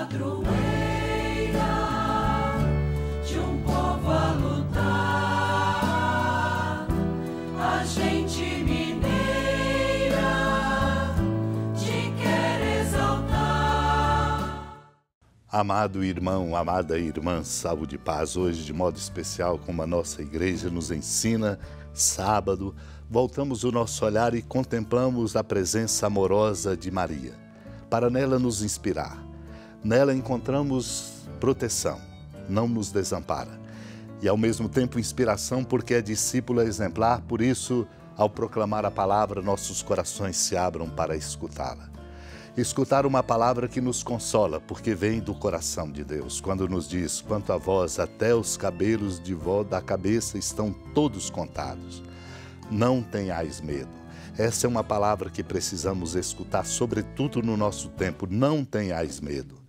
padroeira de um povo a lutar, a gente mineira te quer exaltar. Amado irmão, amada irmã, saúde e paz. Hoje, de modo especial, como a nossa igreja nos ensina, sábado, voltamos o nosso olhar e contemplamos a presença amorosa de Maria, para nela nos inspirar. Nela encontramos proteção, não nos desampara. E ao mesmo tempo inspiração, porque é discípula exemplar, por isso, ao proclamar a palavra, nossos corações se abram para escutá-la. Escutar uma palavra que nos consola, porque vem do coração de Deus, quando nos diz: quanto a vós, até os cabelos da cabeça estão todos contados. Não tenhais medo. Essa é uma palavra que precisamos escutar, sobretudo no nosso tempo. Não tenhais medo.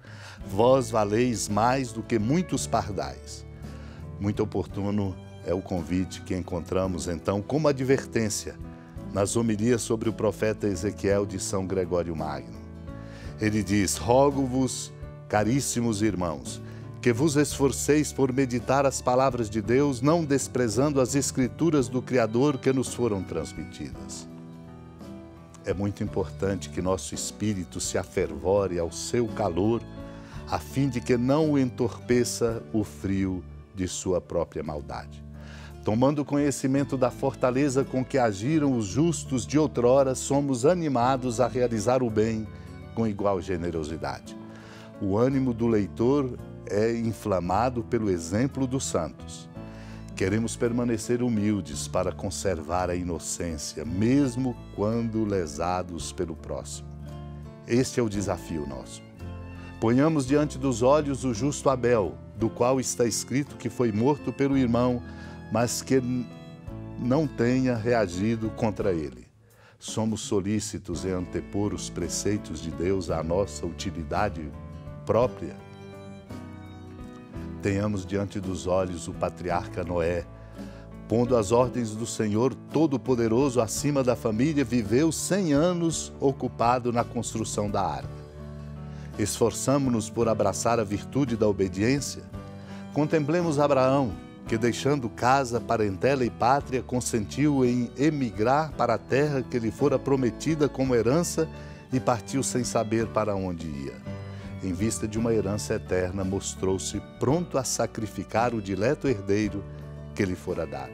Vós valeis mais do que muitos pardais. Muito oportuno é o convite que encontramos, então, como advertência, nas homilias sobre o profeta Ezequiel de São Gregório Magno. Ele diz: rogo-vos, caríssimos irmãos, que vos esforceis por meditar as palavras de Deus, não desprezando as escrituras do Criador que nos foram transmitidas. É muito importante que nosso espírito se afervore ao seu calor, a fim de que não o entorpeça o frio de sua própria maldade. Tomando conhecimento da fortaleza com que agiram os justos de outrora, somos animados a realizar o bem com igual generosidade. O ânimo do leitor é inflamado pelo exemplo dos santos. Queremos permanecer humildes para conservar a inocência, mesmo quando lesados pelo próximo. Este é o desafio nosso. Ponhamos diante dos olhos o justo Abel, do qual está escrito que foi morto pelo irmão, mas que não tenha reagido contra ele. Somos solícitos em antepor os preceitos de Deus à nossa utilidade própria. Tenhamos diante dos olhos o patriarca Noé, pondo as ordens do Senhor Todo-Poderoso acima da família, viveu 100 anos ocupado na construção da arca. Esforçamo-nos por abraçar a virtude da obediência. Contemplemos Abraão, que deixando casa, parentela e pátria, consentiu em emigrar para a terra que lhe fora prometida como herança e partiu sem saber para onde ia. Em vista de uma herança eterna, mostrou-se pronto a sacrificar o dileto herdeiro que lhe fora dado.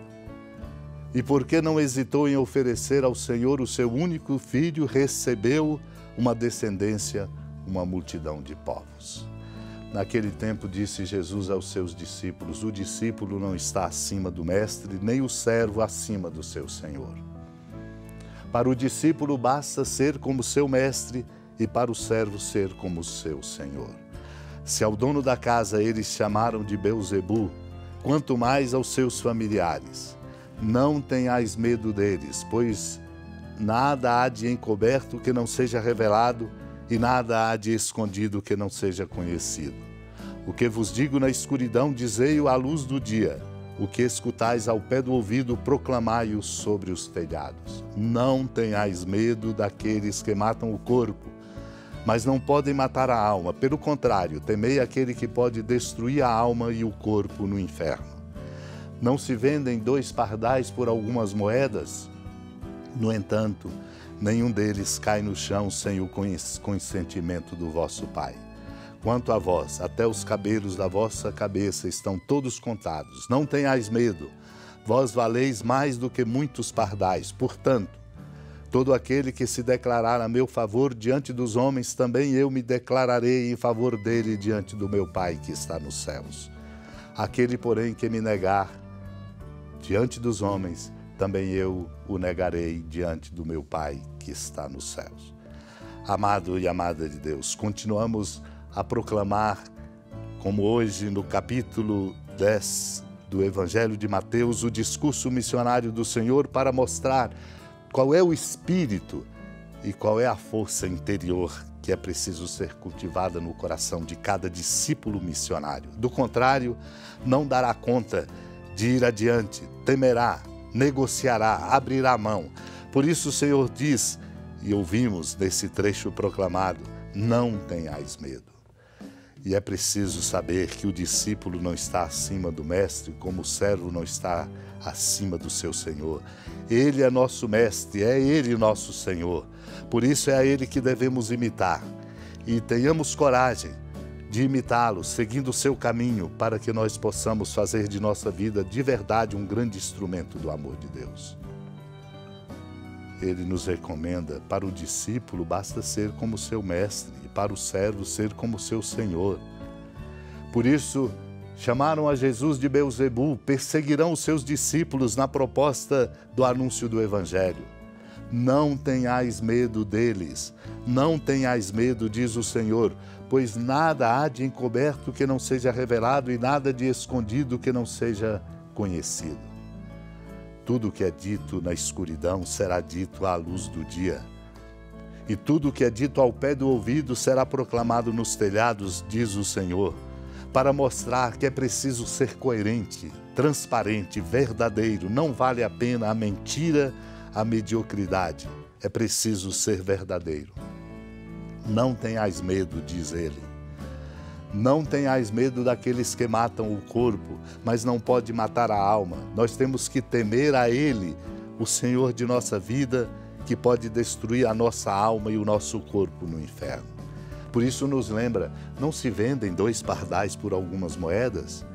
E porque não hesitou em oferecer ao Senhor o seu único filho, recebeu uma descendência, uma multidão de povos. Naquele tempo disse Jesus aos seus discípulos: o discípulo não está acima do mestre, nem o servo acima do seu senhor. Para o discípulo basta ser como seu mestre e para o servo ser como seu senhor. Se ao dono da casa eles chamaram de Belzebu, quanto mais aos seus familiares. Não tenhais medo deles, pois nada há de encoberto que não seja revelado, e nada há de escondido que não seja conhecido. O que vos digo na escuridão, dizei-o à luz do dia. O que escutais ao pé do ouvido, proclamai-o sobre os telhados. Não tenhais medo daqueles que matam o corpo, mas não podem matar a alma. Pelo contrário, temei aquele que pode destruir a alma e o corpo no inferno. Não se vendem 2 pardais por algumas moedas? No entanto, nenhum deles cai no chão sem o consentimento do vosso Pai. Quanto a vós, até os cabelos da vossa cabeça estão todos contados. Não tenhais medo, vós valeis mais do que muitos pardais. Portanto, todo aquele que se declarar a meu favor diante dos homens, também eu me declararei em favor dele diante do meu Pai que está nos céus. Aquele, porém, que me negar diante dos homens, também eu o negarei diante do meu Pai que está nos céus. Amado e amada de Deus, continuamos a proclamar, como hoje no capítulo 10 do Evangelho de Mateus, o discurso missionário do Senhor, para mostrar qual é o espírito e qual é a força interior que é preciso ser cultivada no coração de cada discípulo missionário. Do contrário, não dará conta de ir adiante, temerá, negociará, abrirá mão. Por isso o Senhor diz, e ouvimos nesse trecho proclamado: não tenhais medo. E é preciso saber que o discípulo não está acima do mestre, como o servo não está acima do seu senhor. Ele é nosso mestre, é ele nosso senhor. Por isso é a ele que devemos imitar. E tenhamos coragem de imitá-lo, seguindo o seu caminho, para que nós possamos fazer de nossa vida de verdade um grande instrumento do amor de Deus. Ele nos recomenda, para o discípulo basta ser como seu mestre, e para o servo ser como seu senhor. Por isso, chamaram a Jesus de Beelzebul, perseguirão os seus discípulos na proposta do anúncio do Evangelho. Não tenhais medo deles, não tenhais medo, diz o Senhor, pois nada há de encoberto que não seja revelado e nada de escondido que não seja conhecido. Tudo o que é dito na escuridão será dito à luz do dia. E tudo o que é dito ao pé do ouvido será proclamado nos telhados, diz o Senhor, para mostrar que é preciso ser coerente, transparente, verdadeiro. Não vale a pena a mentira, a mediocridade. É preciso ser verdadeiro. Não tenhais medo, diz ele. Não tenhais medo daqueles que matam o corpo, mas não pode matar a alma. Nós temos que temer a Ele, o Senhor de nossa vida, que pode destruir a nossa alma e o nosso corpo no inferno. Por isso nos lembra, não se vendem 2 pardais por algumas moedas?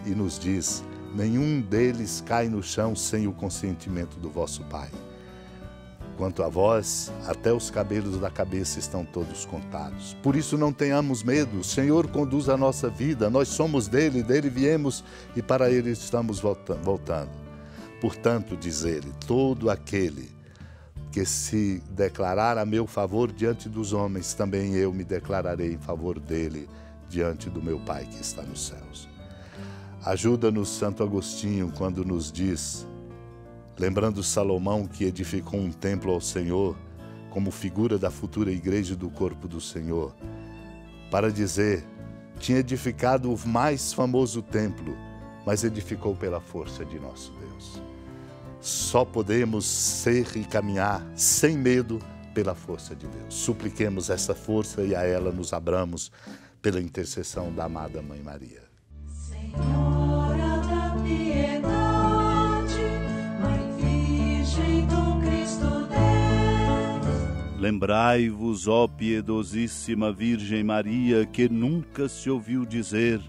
E nos diz, nenhum deles cai no chão sem o consentimento do vosso Pai. Quanto a vós, até os cabelos da cabeça estão todos contados. Por isso não tenhamos medo, o Senhor conduz a nossa vida, nós somos dele viemos e para ele estamos voltando. Portanto, diz ele, todo aquele que se declarar a meu favor diante dos homens, também eu me declararei em favor dele diante do meu Pai que está nos céus. Ajuda-nos, Santo Agostinho, quando nos diz, lembrando Salomão que edificou um templo ao Senhor, como figura da futura igreja do corpo do Senhor, para dizer, tinha edificado o mais famoso templo, mas edificou pela força de nosso Deus. Só podemos ser e caminhar sem medo pela força de Deus. Supliquemos essa força e a ela nos abramos pela intercessão da amada Mãe Maria. Senhora da piedade, lembrai-vos, ó piedosíssima Virgem Maria, que nunca se ouviu dizer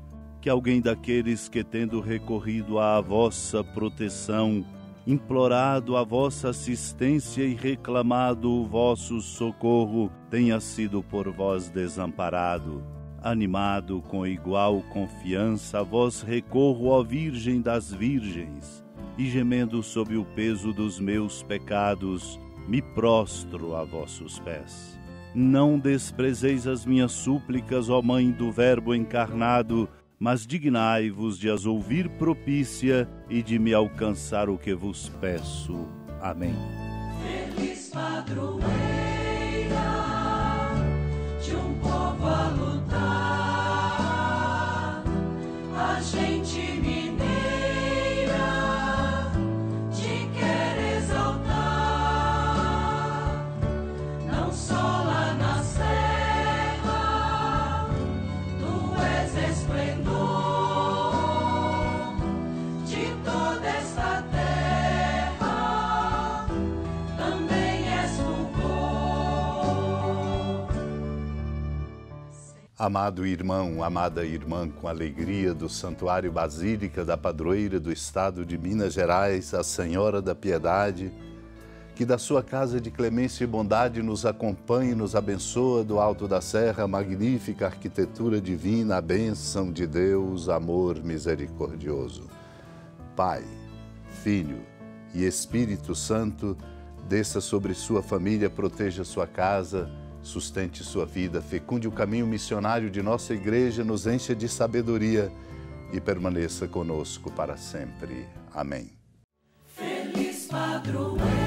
que alguém daqueles que, tendo recorrido à vossa proteção, implorado a vossa assistência e reclamado o vosso socorro, tenha sido por vós desamparado. Animado com igual confiança, a vós recorro, ó Virgem das Virgens, e gemendo sob o peso dos meus pecados, me prostro a vossos pés. Não desprezeis as minhas súplicas, ó Mãe do Verbo encarnado, mas dignai-vos de as ouvir propícia e de me alcançar o que vos peço. Amém. feliz padroeira de um povo a lutar, a gente mineira te quer exaltar, não só lá na serra, tu és esplendor de toda esta terra, também és fulgor. Amado irmão, amada irmã, com alegria do Santuário Basílica da Padroeira do Estado de Minas Gerais, a Senhora da Piedade, que da sua casa de clemência e bondade nos acompanhe e nos abençoa do alto da serra, a magnífica arquitetura divina, a bênção de Deus, amor misericordioso. Pai, Filho e Espírito Santo, desça sobre sua família, proteja sua casa, sustente sua vida, fecunde o caminho missionário de nossa igreja, nos encha de sabedoria e permaneça conosco para sempre. Amém. Feliz padroeira